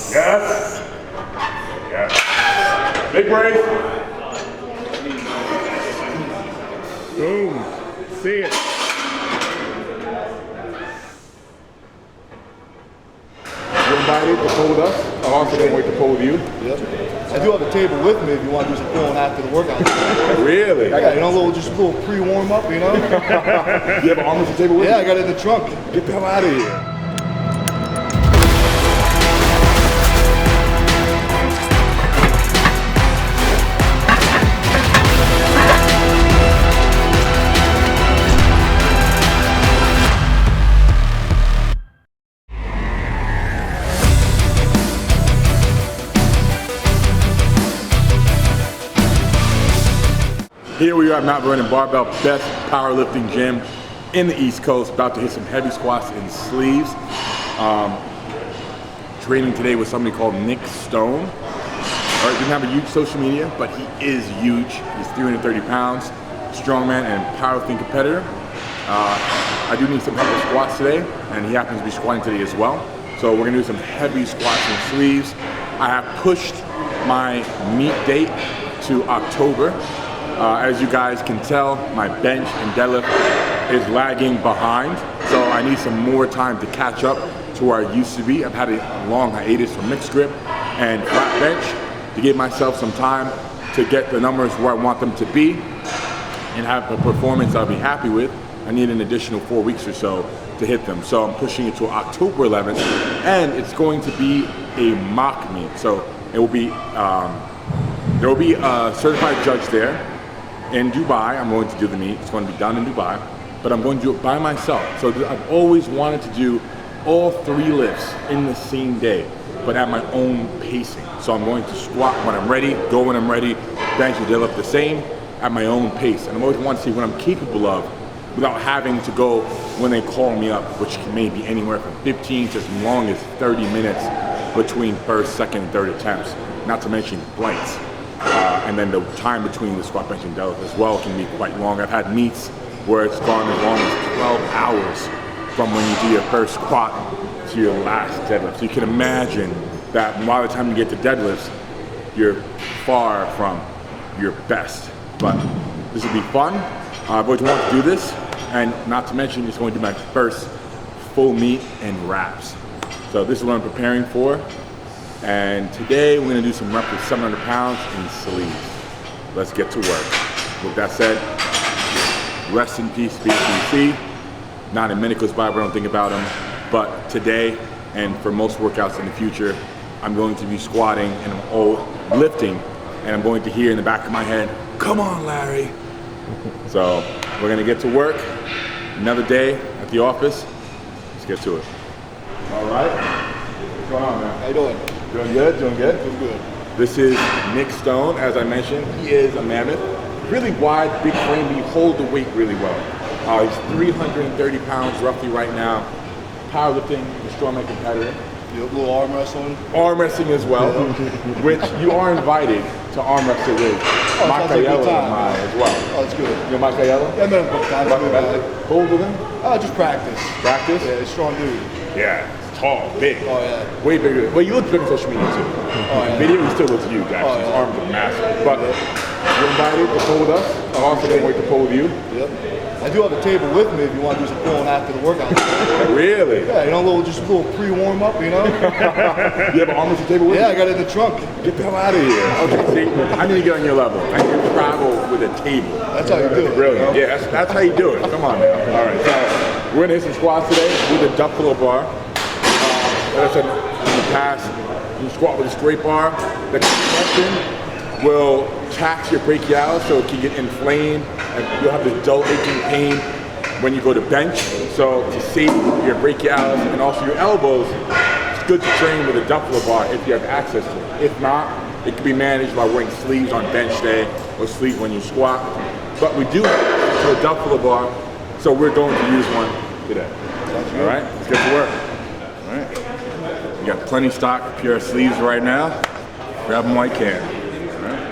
Yes. Yes. Big break. Boom. See it. You're invited to pull with us. I'm also going to wait to pull with you. Yep. I do have a table with me if you want to do some pulling after the workout. Really? Yeah, you know, just a little pre-warm up, you know? You have an arm wrestling table with you? Yeah, I got it in the trunk. Get the hell out of here. Here we are at Mount Vernon Barbell, best powerlifting gym in the East Coast. About to hit some heavy squats and sleeves. Training today with somebody called Nick Stone. All right, didn't have a huge social media, but he is huge. He's 330 pounds, strongman and powerlifting competitor. I do need some heavy squats today, and he happens to be squatting today as well. So we're gonna do some heavy squats and sleeves. I have pushed my meet date to October. As you guys can tell, my bench and deadlift is lagging behind, so I need some more time to catch up to where I used to be. I've had a long hiatus from mixed grip and flat bench to give myself some time to get the numbers where I want them to be and have a performance I'll be happy with. I need an additional 4 weeks or so to hit them. So I'm pushing it to October 11th, and it's going to be a mock meet. So it will be, there will be a certified judge there. In Dubai, I'm going to do the meet. It's going to be done in Dubai, but I'm going to do it by myself. So I've always wanted to do all 3 lifts in the same day, but at my own pacing. So I'm going to squat when I'm ready, go when I'm ready, bench and deadlift the same at my own pace. And I always want to see what I'm capable of without having to go when they call me up, which may be anywhere from 15 to as long as 30 minutes between first, second, and third attempts, not to mention blanks. And then the time between the squat, bench, and deadlift as well can be quite long. I've had meets where it's gone as long as 12 hours from when you do your first squat to your last deadlift. So you can imagine that by the time you get to deadlifts, you're far from your best. But this will be fun. I've always wanted to do this, and not to mention it's going to be my first full meet in wraps. So this is what I'm preparing for. And today we're gonna do some reps with 700 pounds in sleeves. Let's get to work. With that said, rest in peace, BCC. Not a minute goes by where I don't think about him. But today, and for most workouts in the future, I'm going to be squatting and I'm all lifting, and I'm going to hear in the back of my head, "Come on, Larry." So we're gonna get to work. Another day at the office. Let's get to it. All right. What's going on, man? How you doing? Doing good, doing good? Doing good. This is Nick Stone, as I mentioned. He is a mammoth. Really wide, big frame, he holds the weight really well. He's 330 pounds roughly right now. Powerlifting, a strongman competitor. You have a little arm wrestling? Arm wrestling as well, which you are invited to arm wrestle with Macayella as well. Oh, that's good. You know Macayella? Yeah, I met him a couple times. Hold with him? Just practice. Practice? Yeah, he's a strong dude. Yeah. Tall, big. Oh yeah. Way bigger. Well, you look big on social media too. Oh yeah. Video, he still looks huge actually. Oh, yeah. His arms are massive. But you're invited to pull with us. I'm also going to wait to pull with you. Yep. I do have a table with me if you want to do some pulling after the workout. Really? Yeah, you know, just a little pre-warm up, you know? You have an arm wrestling table with you? Yeah, I got it in the trunk. Get the hell out of here. Okay, see, I need to get on your level. I need to travel with a table. That's how you do it. Brilliant. You know? Yeah, that's how you do it. Come on, man. All right, so we're going to hit some squats today with a DUFFALO bar. As I said in the past, you squat with a straight bar. The compression will tax your brachialis so it can get inflamed, and you'll have this dull aching pain when you go to bench. So to save your brachialis and also your elbows, it's good to train with a DUFFALO bar if you have access to it. If not, it can be managed by wearing sleeves on bench day or sleeves when you squat. But we do have access to a DUFFALO bar, so we're going to use one today. All right, let's get to work. All right. We got plenty stock of pure sleeves right now. Grab them while you can. All right.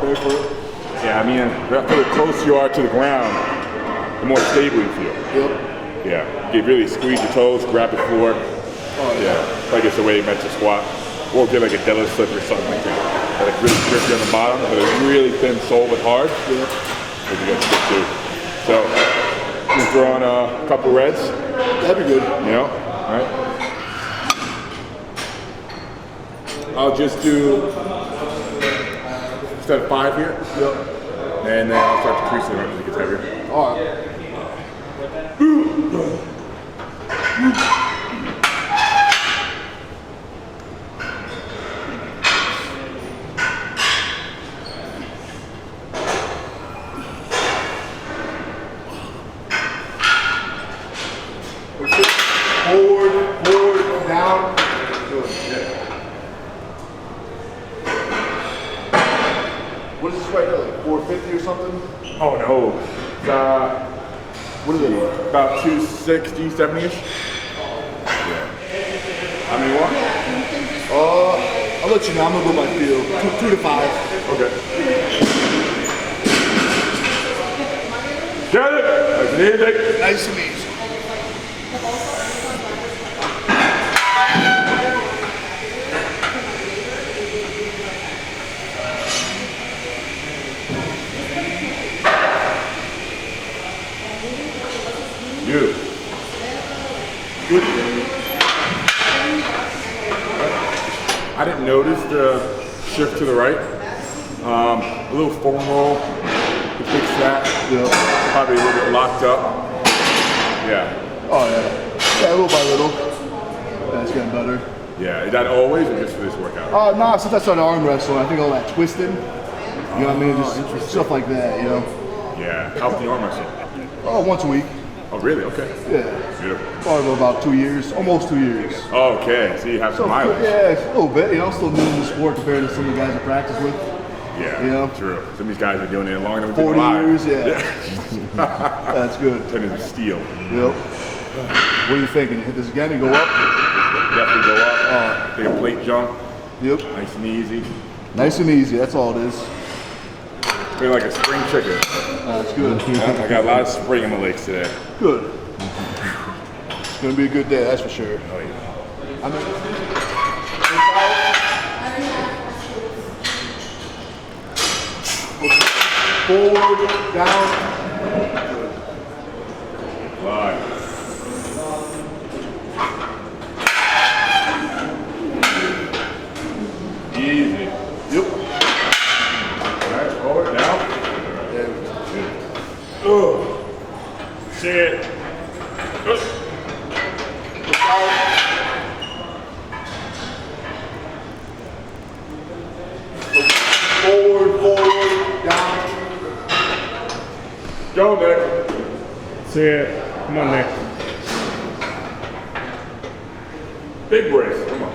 Wait for it. Yeah, I mean, the closer you are to the ground, the more stable you feel. Yep. Yeah, you really squeeze your toes, grab the floor. Oh, Yeah, like it's the way you meant to squat. Or get like a deadlift slip or something like that. Like really grippy on the bottom, but a really thin sole but hard. Yeah. That'd be good too. So, just throwing a couple reds. That'd be good. You know, all right. I'll just do instead of 5 here. Yep. And then I'll start decreasing it as it gets heavier. All right. Forward, down. Good. Yeah. What is this right here, like 450 or something? Oh no. What is it? About 260, 70-ish. Yeah. How many you want? I'll let you know. I'm gonna go by feel. 2 to 5. Okay. Got it. Nice and easy. Nice and easy. You. Good. I didn't notice the shift to the right. A little foam roll to fix that. Yeah. Probably a little bit locked up. Yeah. Oh yeah. Yeah, little by little. That's getting better. Yeah. Is that always or just for this workout? Nah, since I started arm wrestling, I think all that twisting. You know what I mean? Just stuff like that, you know? Yeah. How's the arm wrestle? Oh, once a week. Oh, really? Okay. Yeah. Beautiful. Probably about 2 years, almost 2 years. Okay. So you have some mileage. Yeah, a little bit. You know, I'm still new in the sport compared to some of the guys I practice with. Yeah. You know? True. Some of these guys are doing it longer than 40 years, yeah. Yeah. That's good. Turning to steel. Yep. What are you thinking? You hit this again and go up? Definitely go up. Take a plate jump. Yep. Nice and easy. Nice and easy, that's all it is. Feel like a spring chicken. That's good. I got a lot of spring in my legs today. Good. It's gonna be a good day, that's for sure. Oh yeah. Forward, down. Right. Easy. Yep. Alright, forward, down. Yeah. Oh. Shit. Forward, down. Go, Nick. See it. Come on, Nick. Big brace. Come on.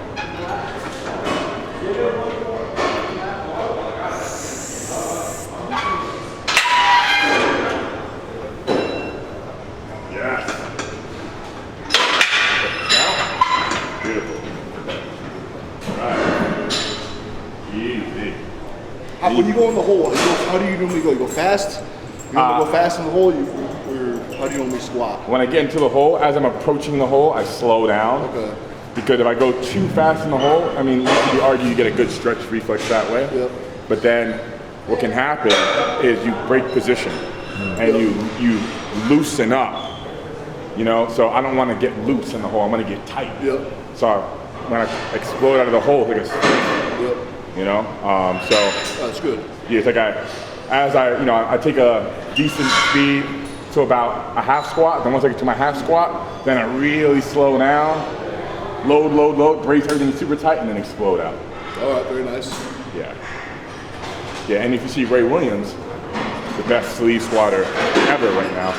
Yes. Down. Beautiful. All right. Easy. When you go in the hole, how do you normally go? You go fast? You normally go fast in the hole, or how do you normally squat? When I get into the hole, as I'm approaching the hole, I slow down. Okay. Because if I go too fast in the hole, I mean, you could argue you get a good stretch reflex that way. Yep. But then what can happen is you break position and you loosen up. You know, so I don't want to get loose in the hole. I want to get tight. Yep. So when I explode out of the hole, it's like a spring. Yep. You know, so That's good. yeah, it's like I take a decent speed to about a half squat. Then once I get to my half squat, then I really slow down, load, brace everything super tight, and then explode out. All right, very nice. Yeah. Yeah, and if you see Ray Williams, the best sleeve squatter ever right now,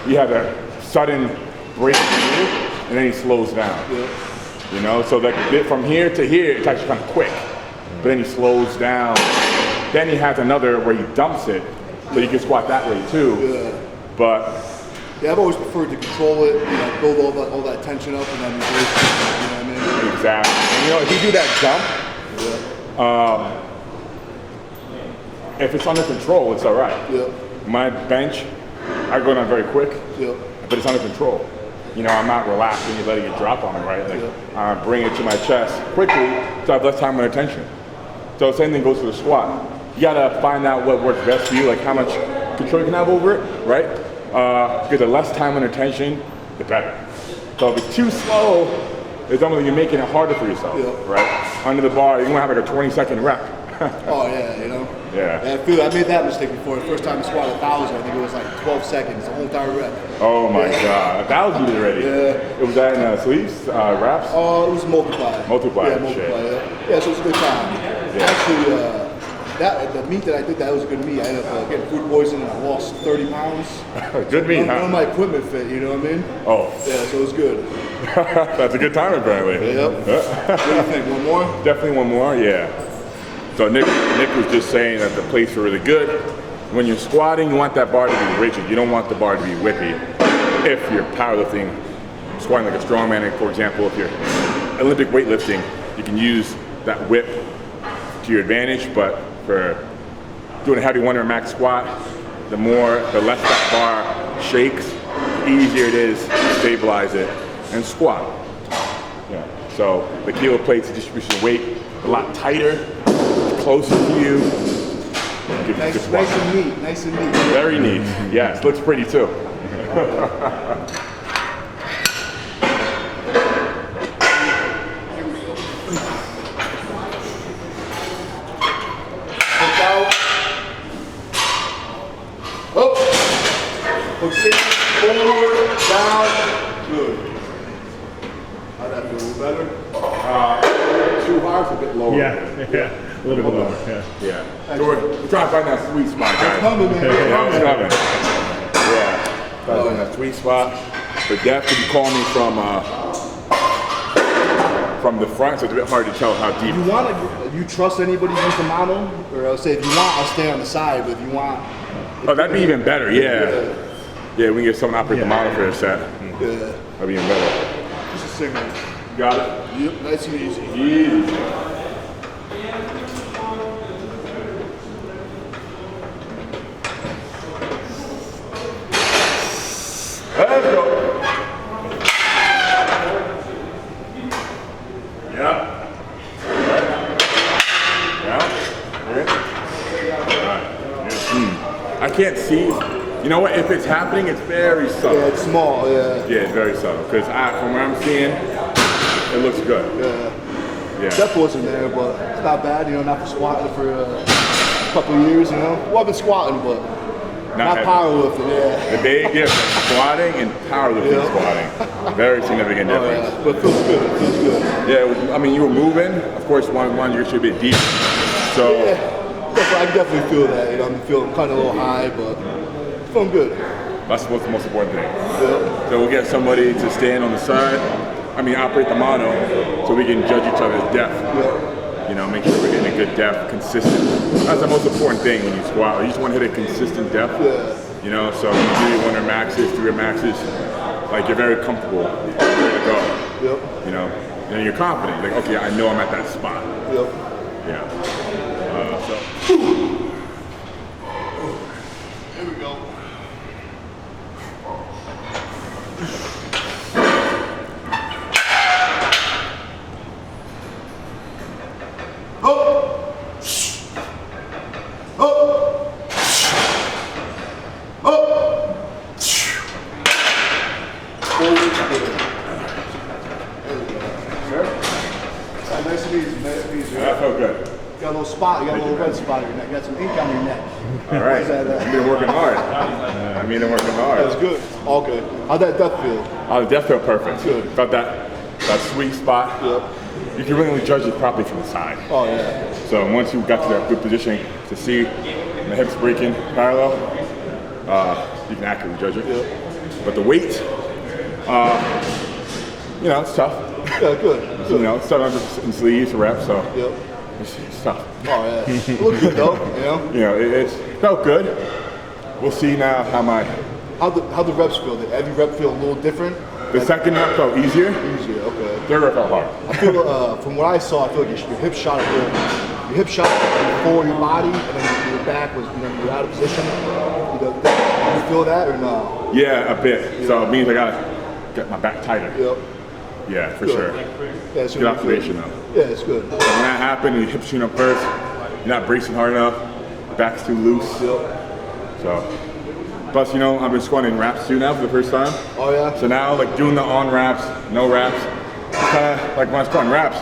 he has a sudden break through, and then he slows down. Yeah. You know, so like from here to here, it's actually kind of quick. But then he slows down. Then he has another where he dumps it, so you can squat that way too. Yeah. But Yeah, I've always preferred to control it, build all that tension up, and then reverse it. You know what I mean? exactly. And you know, if you do that jump, if it's under control, it's all right. Yep. My bench, I go down very quick, Yep. but it's under control. You know, I'm not relaxing and letting it drop on me, right? Like, I bring it to my chest quickly so I have less time under tension. So the same thing goes for the squat. You gotta find out what works best for you, like how much control you can have over it, right? Because the less time under tension, the better. So if it's too slow, it's almost like you're making it harder for yourself, right? Under the bar, you're gonna have like a 20-second rep. Oh yeah, you know. Yeah. I made that mistake before. The first time I squatted 1,000, I think it was like 12 seconds, the whole entire rep. Oh my God, 1,000 already. Yeah. It was that in sleeves, wraps? Oh, it was multiply. Multiply, Yeah, multiply. Yeah, so it was a good time. Actually, the meat that I did, that was a good meat. I ended up getting food poisoning and I lost 30 pounds. Good meat, None huh? of my equipment fit, you know what I mean? Oh. Yeah, so it was good. That's a good time apparently. Yep. What do you think? One more? Definitely one more, yeah. So Nick was just saying that the plates are really good. When you're squatting, you want that bar to be rigid. You don't want the bar to be whippy. If you're powerlifting, squatting like a strongman, for example, if you're Olympic weightlifting, you can use that whip to your advantage, but for doing a heavy 1 rep max squat, the less that bar shakes, the easier it is to stabilize it and squat. Yeah. So the kilo plates, the distribution of weight, a lot tighter, closer to you. Nice and neat, nice and neat. Very neat. Yes, looks pretty too. Forward, down, good. How'd that feel? A little better? Too hard, a bit lower. Yeah, a little bit lower. Yeah. So we're trying to find that sweet spot, guys. It's coming, man. Yeah, it's coming. Yeah. Trying to find that sweet spot. But Def could call me from the front, so it's a bit hard to tell how deep. You trust anybody to use the mono? Or I'll say if you want, I'll stay on the side, but if you want. Oh, that'd be even better, yeah. Yeah, we can get someone to operate the model for a set. Yeah. That'd be even better. Just a single. Got it? Yep, nice and easy. Easy. Let's go. Yeah. I can't see. You know what? If it's happening, it's very subtle. Yeah, it's small. Yeah. Yeah, it's very subtle. Because from what I'm seeing, it looks good. Yeah. Depth wasn't there, but it's not bad. You know, not for squatting for a couple of years. You know, well, I've been squatting, but not powerlifting. Yeah. The big difference: squatting and powerlifting squatting. Very significant difference. But it feels good. It feels good. Yeah. I mean, you were moving. Of course, one you're a bit deep. So. Yeah. I definitely feel that. You know, I'm feeling kind of a little high, but feeling good. That's what's the most important thing. Yeah. So we'll get somebody to stand on the side. I mean, operate the mono, so we can judge each other's depth. Yeah. You know, make sure we're getting a good depth, consistent. That's the most important thing when you squat. You just want to hit a consistent depth. Yeah. You know, so when you do your 1 rep maxes, 3 rep maxes, like you're very comfortable, ready to go. Yep. You know, and you're confident. Like, okay, I know I'm at that spot. Yep. Yeah. Here we go. Nice and easy, nice and easy. That felt good. You got a little spot, you got a little red spot on your neck, you got some ink on your neck. All right. I've been working hard. I'm working hard. That's good. All good. How'd that depth feel? Oh, the depth felt perfect. Good. Felt that sweet spot. Yep. You can really judge it properly from the side. Oh, yeah. So once you got to that good position to see the hips breaking parallel, you can accurately judge it. Yep. But the weight, you know, it's tough. Yeah, good. You know, it's tough in sleeves to rep, so Yep. it's tough. Oh, yeah. It looked good, though, you know? You know, it felt good. We'll see now how How'd the reps feel? Did every rep feel a little different? the second rep felt easier. Easier, okay. Third rep felt hard. I feel, from what I saw, I feel like your hip shot before your body, and then back was, you're out of position. You feel that or no? Yeah, a bit. So it means I gotta get my back tighter. Yep. Yeah, for Good. sure. Yeah, it's Good observation though. Yeah, it's good. When that happened, and your hips shooting up first, you're not bracing hard enough, back's too loose. Yep. So, plus, you know, I've been squatting in wraps too now for the first time. Oh yeah? So now, like doing the on wraps, no wraps, it's kind of like when I was squatting wraps,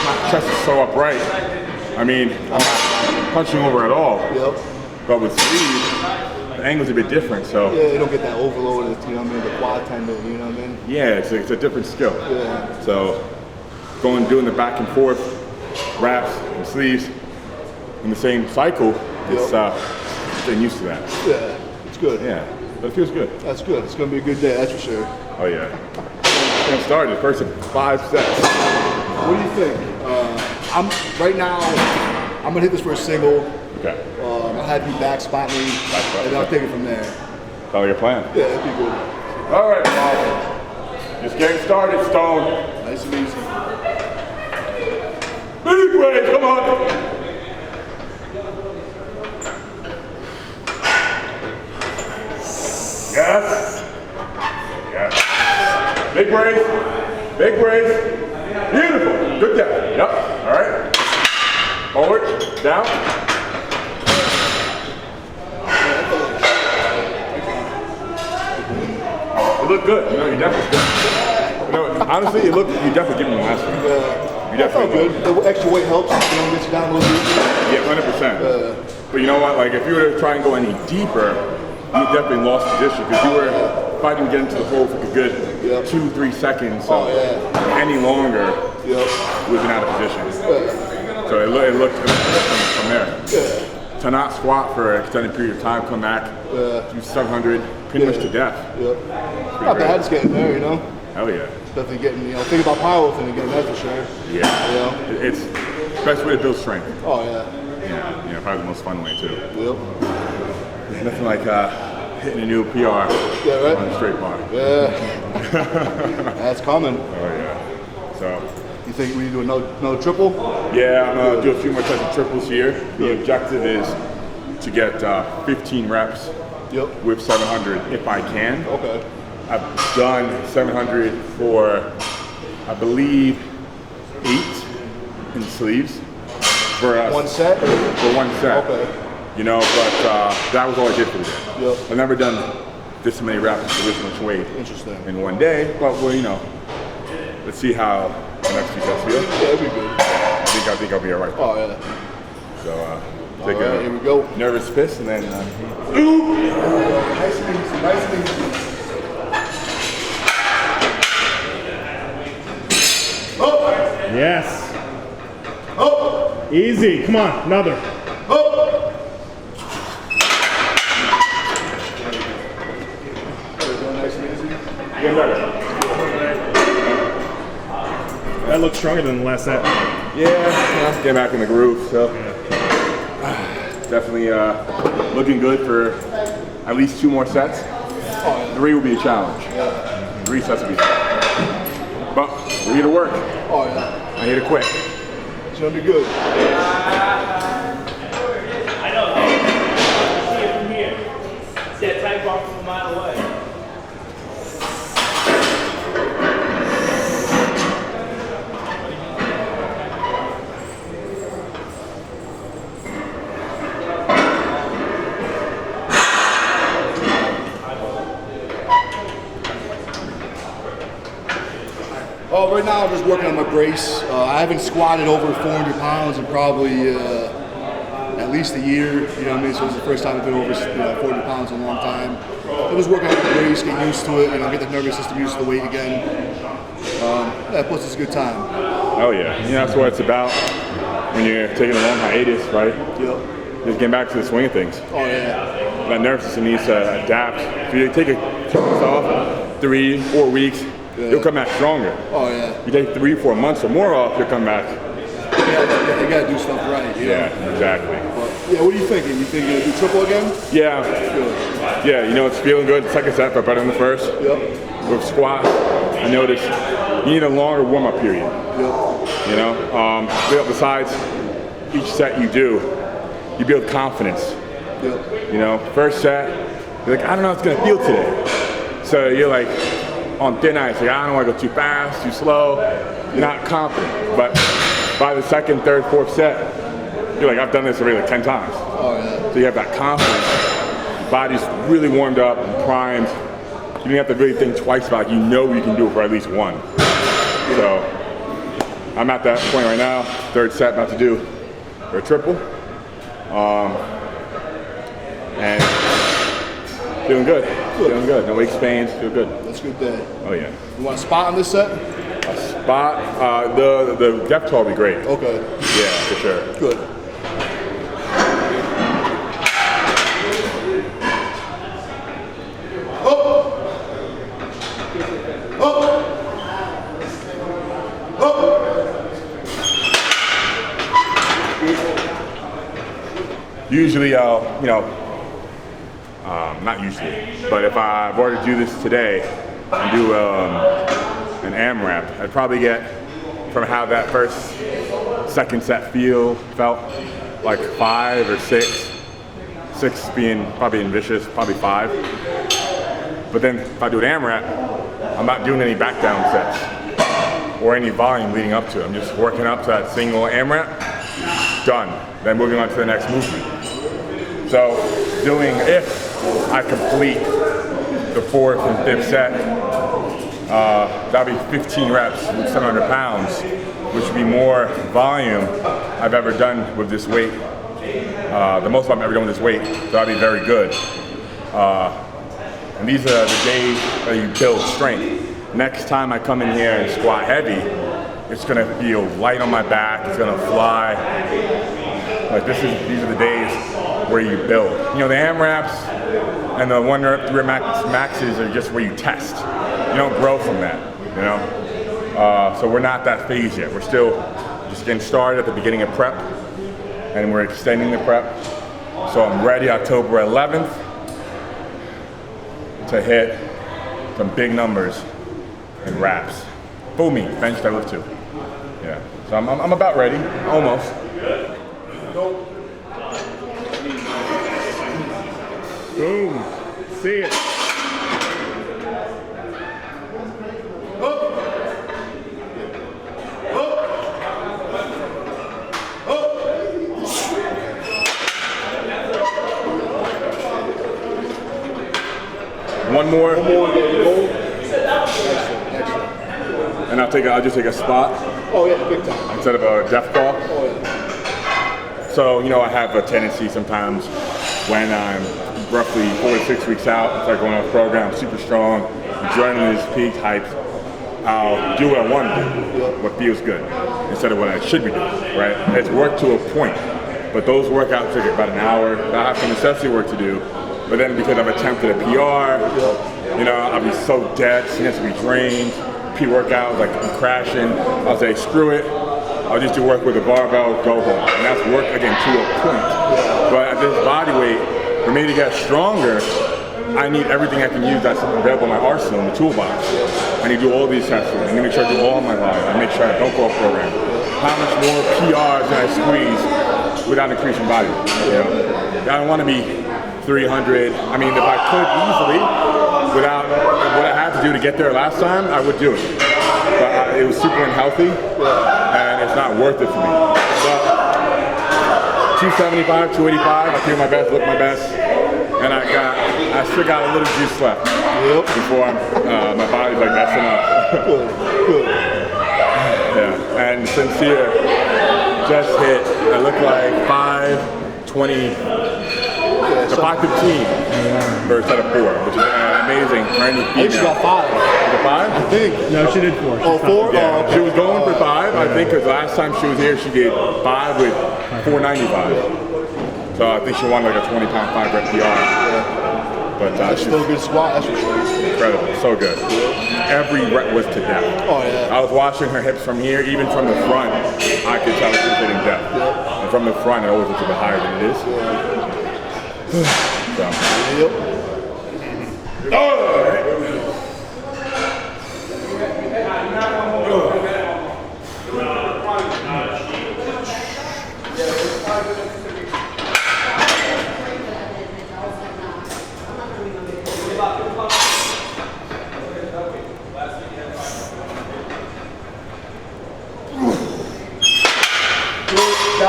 my chest is so upright. I mean, I'm not punching over at all. Yep. But with sleeves, the angle's a bit different, so. Yeah, you don't get that overload, you know what I mean, the quad tendon, you know what I mean? Yeah, it's a different skill. Yeah. So, doing the back and forth, wraps and sleeves in the same cycle, it's getting used to that. Yeah, it's good. Yeah, but it feels good. That's good. It's gonna be a good day, that's for sure. Oh yeah. Getting started, first of 5 sets. What do you think? Right now, I'm gonna hit this for a single. Okay. I'll have you back spot me, and I'll take it from there. Follow your plan. Yeah, that'd be good. All right, Bob. Just getting started, Stone. Nice and easy. Big way, come on. Yes. Yes. Big brace. Big brace. Beautiful. Good depth. Yep. All right. Forward. Down. You look good. You know, you definitely good. You know, honestly, you definitely give me the last one. You definitely good. The extra weight helps. You know, gets you down a little bit. Yeah, 100%. But you know what? Like, if you were to try and go any deeper, you definitely lost position because you were fighting to get into the hole for a good 2-3 seconds. So any longer, you would have been out of position. So it looked from there. Yeah. To not squat for an extended period of time, come back, do 700, pretty much to death. Yep. Not bad, it's getting there, you know? Hell yeah. Definitely getting, you know, think about powerlifting again, that's for sure. Yeah. You know? It's the best way to build strength. Oh, yeah. Yeah, probably the most fun way too. Yep. Nothing like hitting a new PR right? on a straight bar. Yeah. That's coming. Oh yeah. So. You think we do another triple? Yeah, I'm gonna do a few more types of triples here. The objective is to get 15 reps with 700 if I can. Okay. I've done 700 for, I believe, 8 in sleeves. For one set? For one set. Okay. You know, but that was all I did for the day. Yep. I've never done this many reps for this much weight in one day, but well, you know, let's see how the next few sets feel. Yeah, that'd be good. I think I'll be alright. Oh yeah. So take right, here we go. Nervous piss and then Nice and easy, nice and easy. Oh! Yes. Oh! Easy. Come on, another. Oh! Nice and easy. get better. That looks stronger than the last set. Yeah, get back in the groove. So definitely looking good for at least 2 more sets. 3 will be a challenge. 3 sets will be tough. But we're here to work. Oh yeah. I'm here to quit. It's gonna be good. I know. See it from here. See that tight bar from a mile away. Right now I'm just working on my brace. I haven't squatted over 400 pounds in probably at least a year. You know what I mean? So it's the first time I've been over 400 pounds in a long time. I'm just working on my brace, get used to it, get the nervous system used to the weight again. Yeah, plus it's a good time. Oh yeah, that's what it's about when you're taking a long hiatus, right? Yep. Just getting back to the swing of things. Oh yeah. That nervous system needs to adapt. If you take a couple months off, 3-4 weeks, you'll come back stronger. Oh yeah. You take 3-4 months or more off, you'll come back. Yeah, you gotta do stuff right. Yeah, exactly. But, yeah, what are you thinking? You think you're gonna do triple again? Yeah. Good. Yeah, it's feeling good. The second set, but better than the first. Yep. With squats, I noticed you need a longer warm-up period. Yep. Besides each set you do, you build confidence. Yep. You know, first set, you're like, I don't know how it's gonna feel today. So you're like on thin ice, like I don't wanna go too fast, too slow. You're not confident. But by the second, third, fourth set, you're like, I've done this already like 10 times. Oh yeah. So you have that confidence. Your body's really warmed up and primed. You don't have to really think twice about it. You know you can do it for at least one. So I'm at that point right now. Third set, about to do a triple. And feeling good. Feeling good. No aches, pains. Feel good. That's a good day. Oh yeah. You want a spot on this set? A spot. The depth tool will be great. Okay. Yeah, for sure. Good. Usually I'll, not usually, but if I were to do this today and do an AMRAP, I'd probably get from how that second set felt, like 5 or 6. 6 being probably ambitious, probably 5. But then if I do an AMRAP, I'm not doing any back down sets or any volume leading up to it. I'm just working up to that single AMRAP, done. Then moving on to the next movement. So if I complete the 4th and 5th set, that'll be 15 reps with 700 pounds, which would be more volume I've ever done with this weight. The most I've ever done with this weight, so that'll be very good. And these are the days that you build strength. Next time I come in here and squat heavy, it's gonna feel light on my back, it's gonna fly. Like these are the days where you build. You know, the AMRAPs and the 1 rep, 3 rep maxes are just where you test. You don't grow from that, you know? So we're not that phase yet. We're still just getting started at the beginning of prep, and we're extending the prep. So I'm ready October 11th to hit some big numbers and reps. Booming, bench deadlift too. Yeah, so I'm about ready, almost. Boom. See it. One more. And I'll just take a spot. Oh yeah, big time. Instead of a death call. Oh yeah. So, I have a tendency sometimes when I'm roughly 4 to 6 weeks out, it's like going on a program, super strong, adrenaline is peaked, hyped. I'll do what I want to do, what feels good, instead of what I should be doing, right? It's work to a point, but those workouts take about an hour. I have some necessity work to do, but then because I've attempted a PR, I'll be so dead, it has to be drained. Pre-workout, like I'm crashing, I'll say screw it, I'll just do work with a barbell, go home. And that's work, again, to a point. But at this body weight, for me to get stronger, I need everything I can use that's available in my arsenal, in the toolbox. I need to do all these tests. I need to make sure I do all my volume. I make sure I don't go off program. How much more PRs can I squeeze without increasing body weight? I don't want to be 300. I mean, if I could easily, without what I had to do to get there last time, I would do it. But it was super unhealthy, and it's not worth it for me. But 275, 285, I feel my best, look my best, and I still got a little juice left before my body's like messing up. Good. Yeah, and Sincere just hit, it looked like 520, the 515 for a set of 4, which is amazing for any female. I think she got 5. Was it 5? I think. No, she did 4. Oh, 4? Yeah, Oh, she was going for 5, I think, because last time she was here, she did 5 with 495. So I think she won like a 20-pound 5 rep PR. But that's still a good squat, that's for sure. Incredible, so good. Every rep was to death. Oh, yeah. I was watching her hips from here, even from the front, I could tell she was hitting depth. And from the front, it always looks a bit higher than it is. So. All right.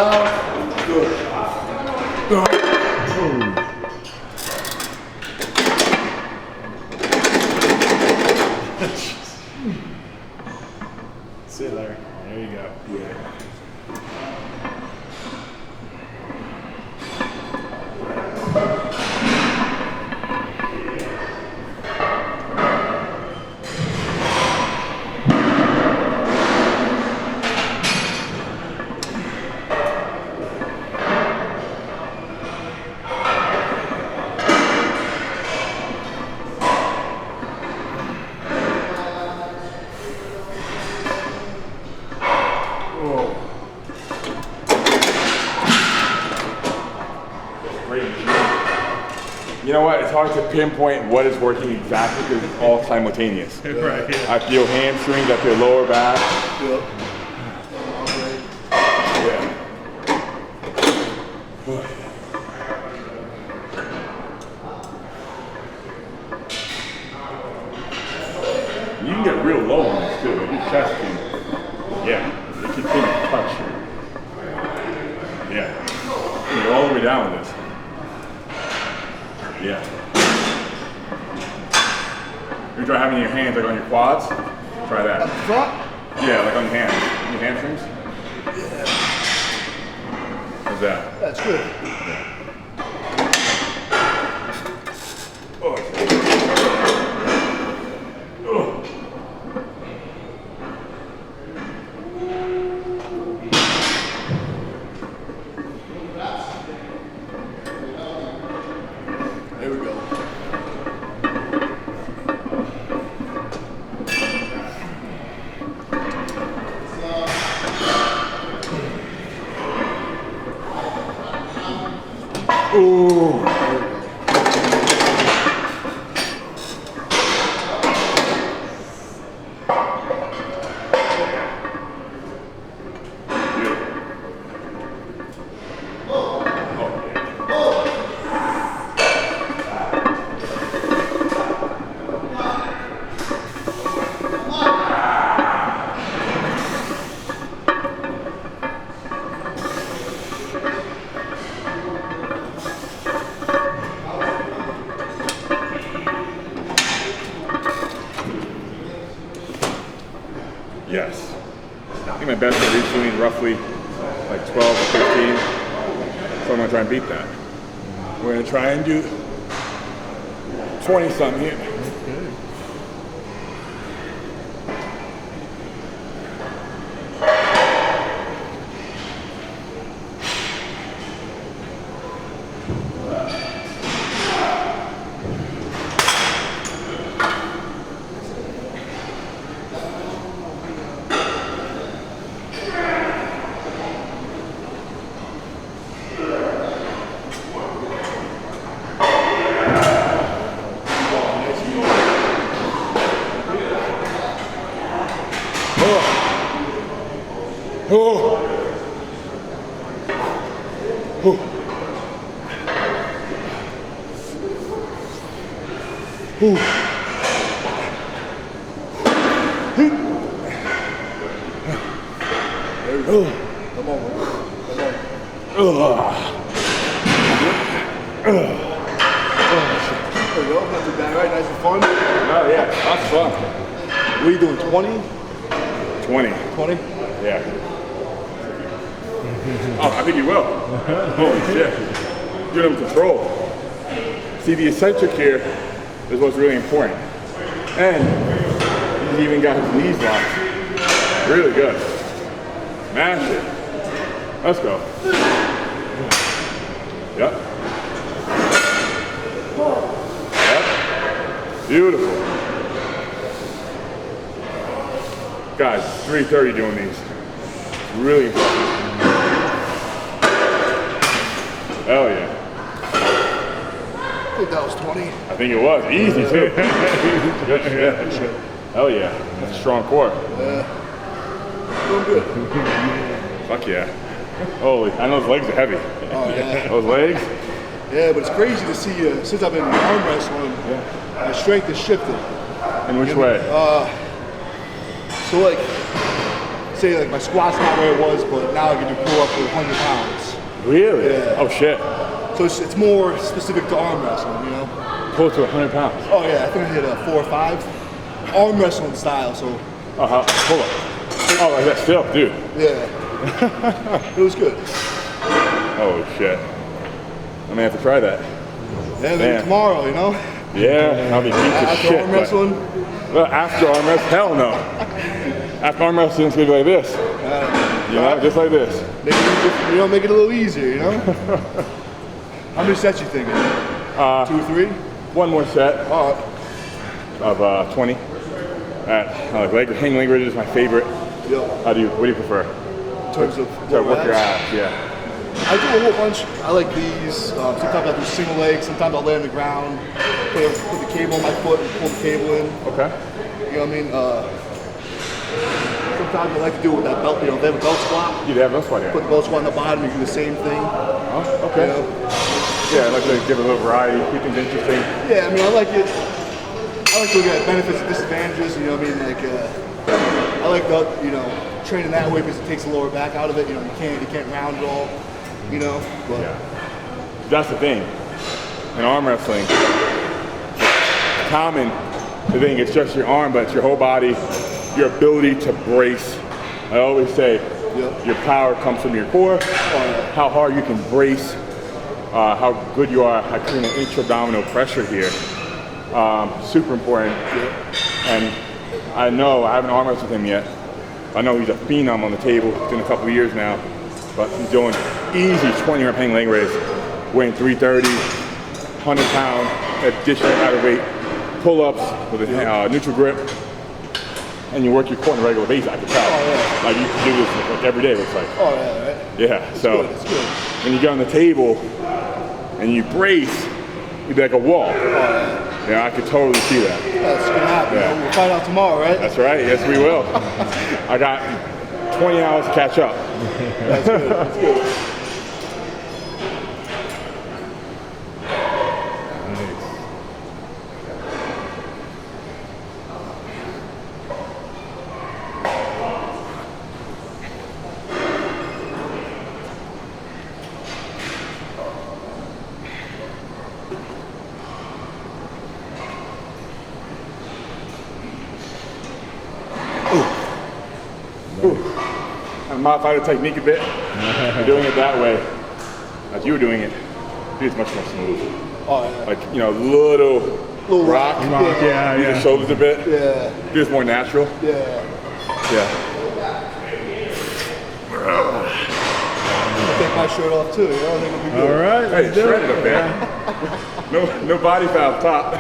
down. Good. See you, Larry. There you go. Yeah. You know what? It's hard to pinpoint what is working exactly because it's all simultaneous. Right. I feel hamstrings, I feel lower back. Yep. Yeah. You can get real low on this too. Like your chest can, yeah, it can touch. Yeah. You go all the way down with this. Yeah. You try having your hands like on your quads. Try that. Front? Yeah, like on your hands. Your hamstrings. Yeah. How's that? That's good. Oh. There we go. Ooh. Yes. I think my best is recently is roughly like 12 or 15. So I'm gonna try and beat that. We're gonna try and do 20 something here. Oh. Oh. Oh. There we go. Come on. Come on. There we go. Not too bad, right? Nice and fun. Oh yeah, that's fun. What are you doing, 20? 20. 20? Yeah. Oh, I think you will. Holy shit. Give him control. See, the eccentric here is what's really important. And he's even got his knees locked. Really good. Smash it. Let's go. Yep. Yep. Beautiful. Guys, 3:30 doing these. Really impressive. Hell yeah. I think that was 20. I think it was. Easy too. Good shit. Hell yeah. That's a strong core. Doing good. Fuck yeah. Holy, I know those legs are heavy. Oh, yeah. Those legs? Yeah, but it's crazy to see, since I've been arm wrestling, my strength has shifted. In which way? So like, say like my squat's not where it was, but now I can do pull-ups with 100 pounds. Really? Yeah. Oh shit. So it's more specific to arm wrestling, you know? Pull to 100 pounds. Oh yeah, I think I hit a 4 or 5. Arm wrestling style, so. Pull up. Oh, like that still, dude. Yeah. It was good. Oh shit. I'm gonna have to try that. Yeah, maybe tomorrow, you know? Yeah, I'll be beat to After shit. arm wrestling? Well, after arm wrestling, hell no. After arm wrestling, it's gonna be like this. You know, just like this. Make it a little easier, you know? How many sets you thinking? 2 or 3? One more set All right. of 20. Hang leg raises is my favorite. Yep. What do you prefer? In terms of To work your abs, yeah. I do a whole bunch. I like these. Sometimes I'll do single legs. Sometimes I'll lay on the ground, put the cable on my foot and pull the cable in. Okay. You know what I mean? Sometimes I like to do it with that belt. You know, they have a belt squat. You have this one here. Put the belt squat on the bottom. You do the same thing. Oh, okay. You know? Yeah, I like to give a little variety, keep things interesting. Yeah, I mean, I like it. I like to look at benefits and disadvantages. You know what I mean? Like, I like the training that way because it takes the lower back out of it. You know, you can't round it all. You know, but Yeah. That's the thing. In arm wrestling, it's common to think it's just your arm, but it's your whole body, your ability to brace. I always say, your power comes from your core, how hard you can brace, how good you are at creating an intra-abdominal pressure here. Super important. And I know, I haven't arm wrestled him yet. I know he's a phenom on the table. It's been a couple of years now, but he's doing easy 20 rep hang leg raise, weighing 330, 100 pound, additional out of weight, pull-ups with a neutral grip, and you work your core on a regular basis, I can tell. Oh, yeah. Like you can do this like every day, it looks like. oh yeah, right. Yeah, so It's good. when you get on the table and you brace, you'd be like a wall. Yeah, I could totally see that. That's gonna happen. Yeah. We'll find out tomorrow, right? That's right, yes we will. I got 20 hours to catch up. That's good. That's good. I modified the technique a bit. You're doing it that way, as you were doing it. It's much more smooth. Oh yeah. Like, little rock. Yeah, Use the shoulders a bit. Yeah. Do this more natural. Yeah. Yeah. I'll take my shirt off too. You know, I think it'll be good. All right, Hey, let's do shredded it. up there. No body fat up top.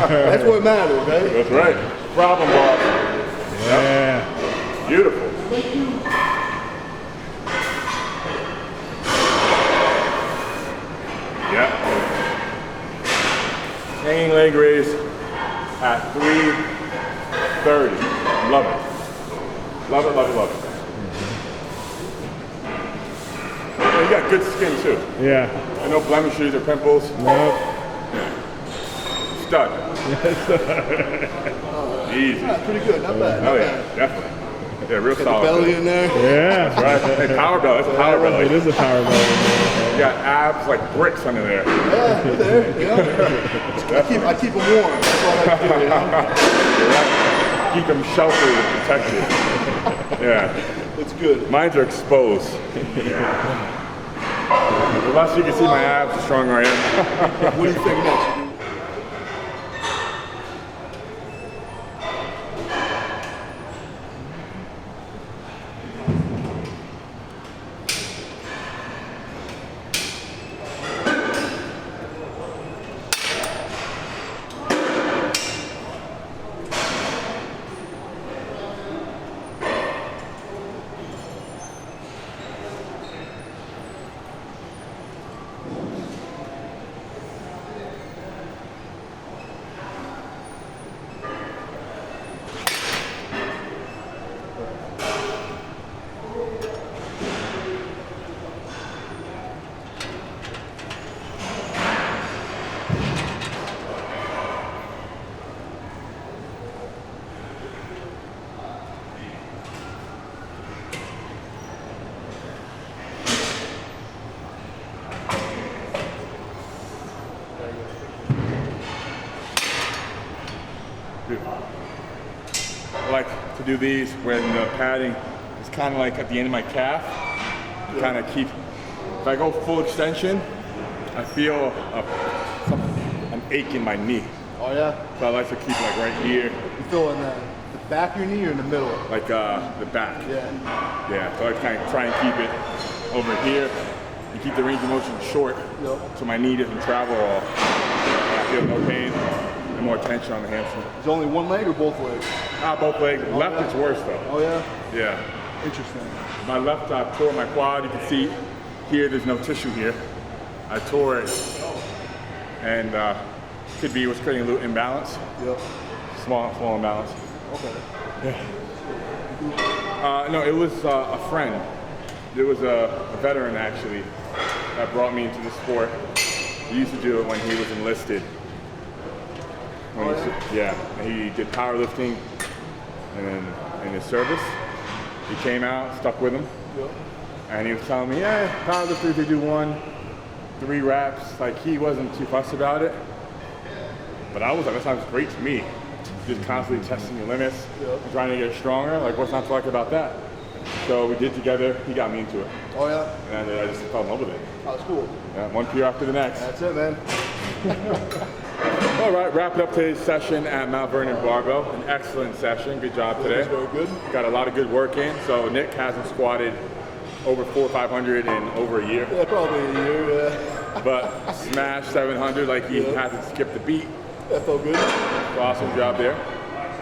That's what matters, right? That's right. Problem boss. Yeah. Beautiful. Yeah. Hanging leg raise at 330. Love it. Love it, love it, love it. You got good skin too. Yeah. And no blemishes or pimples. Nope. Stud. Easy. Yeah, pretty good. Not bad. Oh Not yeah, bad. definitely. Yeah, real Get the solid. belly in there. Yeah. Right. Hey, power belly. That's a power belly. It is a power belly. You got abs like bricks under there. Yeah, they're there. You know? I keep them warm. That's all I like to do. You know? Keep them sheltered and protected. Yeah. It's good. Mines are exposed. The less you can see my abs, the stronger I am. What do you think next? Beautiful. I like to do these when the padding is kind of like at the end of my calf. Kind of keep, if I go full extension, I feel an ache in my knee. Oh yeah? So I like to keep like right here. You feel in the back of your knee or in the middle? Like the back. Yeah. Yeah, so I kind of try and keep it over here and keep the range of motion short so my knee doesn't travel all. I feel no pain and more tension on the hamstring. Is it only one leg or both legs? Both legs. Oh, Left yeah. is worse though. Oh yeah? Yeah. Interesting. My left, I tore my quad. You can see here, there's no tissue here. I tore it, and could be what's creating a little imbalance. Yep. Small imbalance. Okay. No, it was a friend. There was a veteran actually that brought me into the sport. He used to do it when he was enlisted. And he did powerlifting, and then in his service, he came out, stuck with him, and he was telling me, yeah, powerlifters, they do 1-3 reps. Like, he wasn't too fussed about it. But I was like, that sounds great to me. Just constantly testing your limits, trying to get stronger. Like, what's not to like about that? So we did together. He got me into it. Oh yeah? And I just fell in love with it. Oh, that's cool. Yeah, one peer after the next. That's it, man. All right, wrapping up today's session at Mount Vernon Barbell. An excellent session. Good job today. Very good. Got a lot of good work in. So Nick hasn't squatted over 400 or 500 in over a year. Yeah, probably a year, yeah. But smashed 700 like he hasn't skipped a beat. That felt good. So awesome job there.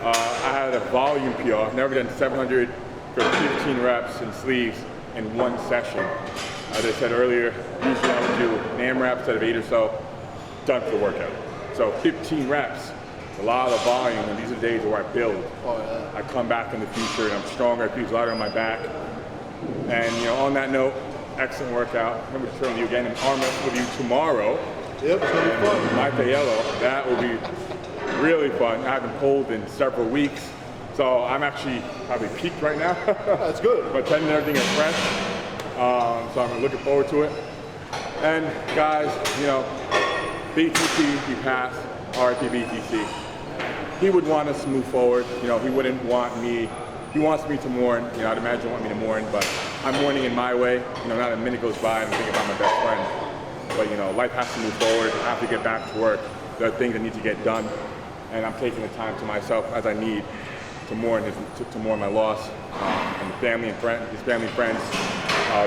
I had a volume PR. Never done 700 for 15 reps in sleeves in one session. As I said earlier, usually I would do an AMRAP instead of 8 or so. Done for the workout. So 15 reps, a lot of volume, and these are the days where I build. Oh yeah. I come back in the future and I'm stronger, I feel lighter on my back. And on that note, excellent workout. I'm going to train you again and arm wrestle with you tomorrow. Yep, it's gonna be fun. Mike Yellow, that will be really fun. I haven't pulled in several weeks, so I'm actually probably peaked right now. That's good. But tending everything is fresh, so I'm looking forward to it. And guys, BTC, he passed, RIP BTC. He would want us to move forward. He wouldn't want me, he wants me to mourn. I'd imagine he want me to mourn, but I'm mourning in my way. Not a minute goes by and I think about my best friend. But life has to move forward. I have to get back to work. There are things that need to get done, and I'm taking the time to myself as I need to mourn my loss. And family and friends, his family and friends.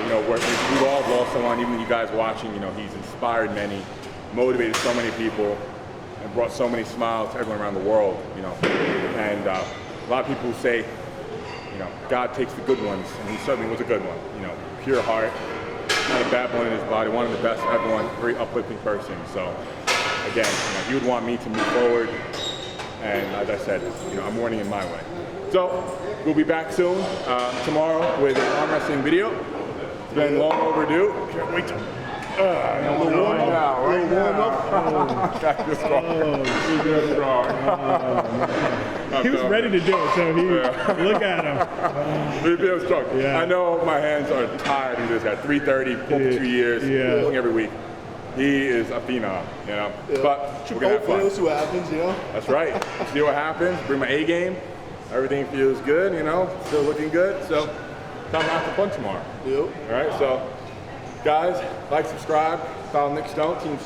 We've all lost someone. Even you guys watching, he's inspired many, motivated so many people, and brought so many smiles to everyone around the world. And a lot of people say, God takes the good ones, and he certainly was a good one. Pure heart. Not a bad one in his body, one of the best of everyone, very uplifting person. So again, he would want me to move forward, and as I said, I'm mourning in my way. So we'll be back soon, tomorrow with an arm wrestling video. It's been long overdue. Can't wait to warm up. Got this strong. He was ready to do it, so look at him. He feels strong. Yeah. I know my hands are tired of this guy. 330, pulled for 2 years, pulling every week. He is a phenom, But we're gonna have fun. We'll see what happens, That's right. See what happens. Bring my A game. Everything feels good, Still looking good. So come out for fun tomorrow. Yep. All right. So guys, like, subscribe, follow Nick Stone, Team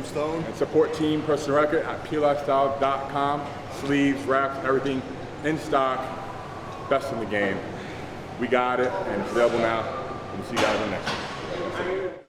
Stone, and support Team Personal Record at PLifestyle.com. Sleeves, wraps, everything in stock. Best in the game. We got it, and it's available now. We'll see you guys in the next one.